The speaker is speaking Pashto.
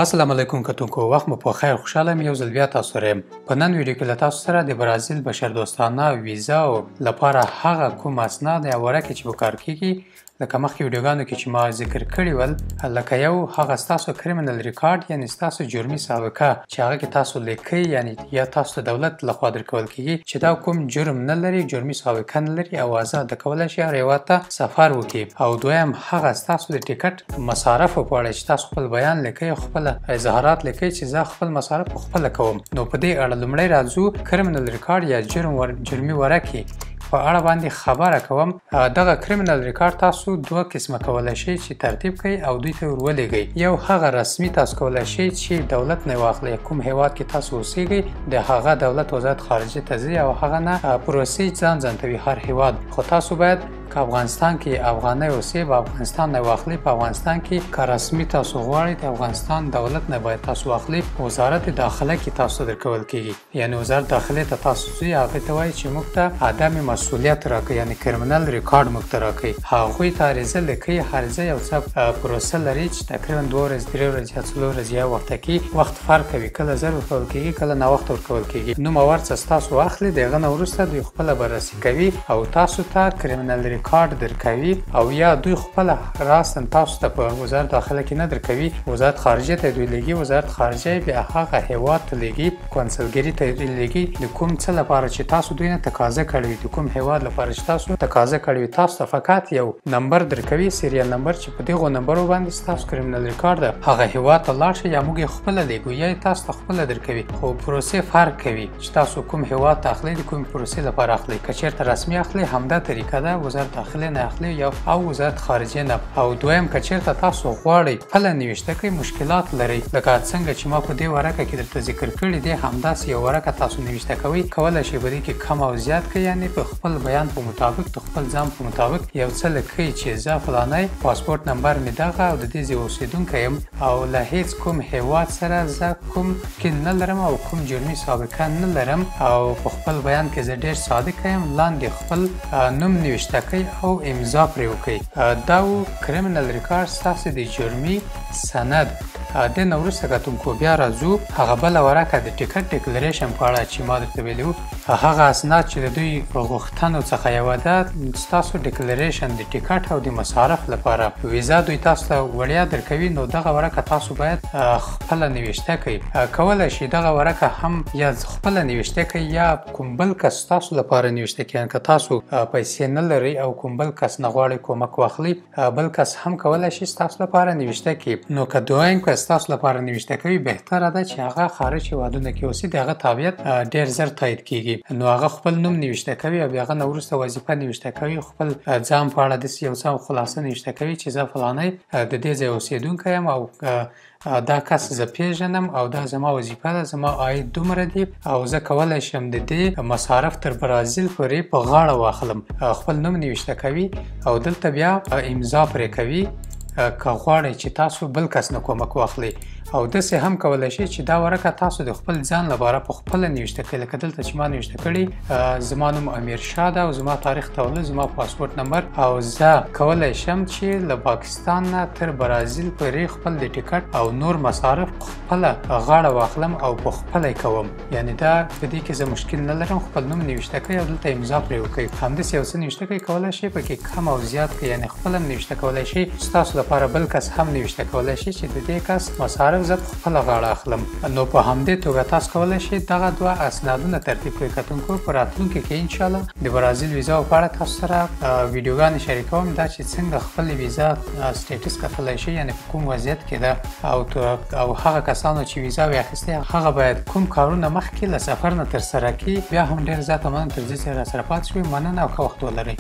السلام علیکم کتونکو وخت مو په خیر خوشاله یم یو ځل بیا تاسو سره یم په نن ویډیو کې له تاسو سره د برازیل بشردوستانه ویزا لپاره هغه کوم اسناد یا ورقې چې په کار کیږي لکه مخکې ویډیوګانو کې چې ما ذکر کړي ول لکه یو هغه ستاسو کریمینل ریکارډ یعنی ستاسو جرمي سابقه چې هغه کې تاسو لیکئ یعنی یا تاسو د دولت لخوا درکول کیږي چې دا کوم جرم نه لري جرمي سابقه نه لري او آزاد کولی شي هر هېواد ته سفر وکړي او دویم هغه ستاسو د ټیکټ مصارفو په اړه چې تاسو خپل بیان لیکئ خپل اظهارات لیکئ چې زه خپل مصارف خپله کوم نو په دې اړه لومړی راځو کریمینل ریکارډ یا جرمي ورقې په اړه باندې خبره کوم دغه کریمینل ریکارډ تاسو دوه قسمه کولی شئ چې ترتیب کړئ او دوی ته ورولېږئ یو هغه رسمي تاسو کولی شئ چې دولت نه واخلئ کوم هیواد کې تاسو اوسیږئ د هغه دولت وزارت خارجه ته ځئ او هغه نه پروسې ځان توي هر هیواد خو تاسو باید که افغانستان کې افغانۍ اوسئ په افغانستان نه واخلئ په افغانستان کې که رسمي تاسو غواړئ د افغانستان دولت نه باید تاسو واخلئ وزارت داخله کې تاسو درکول کیږي یعنی وزارت داخله ته تاسو ځئ هغې ته وایي چې موږ ته عدم مسؤلیت راکړئ یعنی کریمینل ریکارډ موږ ته راکړئ هغوی ته عریضه لیکئ عریضه یو څه پروسه لري چې تقریبا 2 ورځې 3 ورځې یا 4 ورځې یا وخته کې وخت فرق کوي کله ژر ورکول کیږي کله ناوخته ورکول کیږي نوم او ورڅ تاسو واخلئ د هغه نه وروسته دوی خپله بررسي کوي او تاسو ته کریمینل ریکارډ درکوي او یا دوی خپله راستن تاسو ته په وزارت داخله کې نه درکوي وزارت خارجه ته دوی لیږي وزارت خارجه بیا هغه هیواد ته لیږي کونسلګري ته لیږي د کوم څه لپاره چې تاسو دوی نه تقاضا کړې وي د کوم هیواد لپاره چې تاسو تقاضا کړې وي تاسو ته فقط یو نمبر درکوي سیریل نمبر چې په دغو نمبرو باندې ستاسو کریمینل ریکارډ ده هغه هیواد ته لاړ شئ یا موږ یې خپله لیږو یا یې تاسو ته خپله درکوي خو پروسې فرق کوي چې تاسو کوم هیواد ته اخلئ د کومې پروسې لپاره اخلئ که چېرته رسمي اخلئ همدا طریقه ده وزارت داخله نه اخلئ یا او وزارت خارجه نه او دویم که چېرته تاسو غواړئ خپله نوشته کړئ مشکلات لرئ لکه څنګه چې ما په دې ورقه کې درته ذکر کړي دی همداسې یو ورقه تاسو نوشته کوئ کولی شئ په دې کې کم او زیات کړئ یعنې په خپل بیان په مطابق د خپل ځان په مطابق یو څه لیکئ چې زه فلانی پاسپورټ نمبر مې دغه او د دې ځای اوسېدونکی یم او له هیڅ کوم هیواد سره زه کوم کین نه لرم او کوم جرمي سابقه نه لرم او په خپل بیان کې زه ډېر صادق یم لاندې خپل نوم نوشته کړئ او امضا پرې وکړئ دا و کریمینل ریکارډ ستاسو د جرمي سند د نه وروسته کتونکو بیا راځو هغه بله ورقه د ټیکټ ډیکلریشن په اړه چې ما درته ویلي وو هغه اسناد چې د دوی غوښتنو څخه یوه ده ستاسو ډیکلریشن د ټیکټ او د مصارف لپاره ویزا دوی تاسو ته وړیا درکوي نو دغه ورقه تاسو باید خپله نوشته کړئ کولی شئ دغه ورقه هم یا خپله نوشته کړئ یا کوم بل کس تاسو لپاره نوشته کړئ که تاسو پیسې نه لرئ او کوم بل کس نه غواړئ کومک واخلئ بل کس هم کولی شي ستاسو لپاره نوشته کړي نو که دویم کس تاسو لپاره نوشته کوي بهتره ده چې هغه خارج هېوادونه کې اوسي د هغه تابعیت ډېر زر تایید کیږي نو هغه خپل نوم نوشته کوي او هغه نه وروسته وظیفه نوشته کوي خپل ځان په اړه داسې یو څه خلاصه نوشته کوي چې زه فلانی د دې ځای اوسېدونکی یم او دا کس زه پیژنم او دا زما وظیفه ده زما عاید دومره دی او زه کولی شم د دې مصارف تر برازیل پورې په غاړه واخلم خپل نوم نوشته کوي او دلته بیا امضا پرې کوي که غواړئ چې تاسو بل کس نه کومک واخلئ او داسې هم کولی شئ چې دا ورقه تاسو د خپل ځان لپاره په خپله نوشته کړئ لکه دلته چې ما نوشته کړي زما نوم امیرشاه ده او زما تاریخ تولد زما پاسپورټ نمبر او زه کولی شم چې له پاکستان نه تر برازیل پورې خپل د ټیکټ او نور مصارف خپله غاړه واخلم او په خپله یې کوم یعنې دا په دې کې زه مشکل نه لرم خپل نوم نوشته کړئ او دلته امضا پرې وکړئ همداسې یو څه نوشته کړئ کولی شئ پکې کم او زیات کړئ یعنې خپله هم نوشته کولی شئ ستاسو لپاره بل کس هم نوشته کولی شي چې د دې کس مصارف زه په خپله غاړه اخلم نو په همدې توګه تاسو کولی شئ دغه دوه اسنادونه ترتیب کړئ کتونکو په راتلونکي کې انشاءالله د برازیل ویزا په اړه تاسو سره ویډیوګانې شریکوم دا چې څنګه خپل ویزا سټیټس کتلی شئ یعنې په کوم وضعیت کې ده او هغه کسانو چې ویزا یې اخیستې هغه باید کوم کارونه مخکې له سفر نه ترسره کړي بیا هم ډېر زیاته مننه تر دې چې راسره پاتې شوئ مننه او ښه وخت ولرئ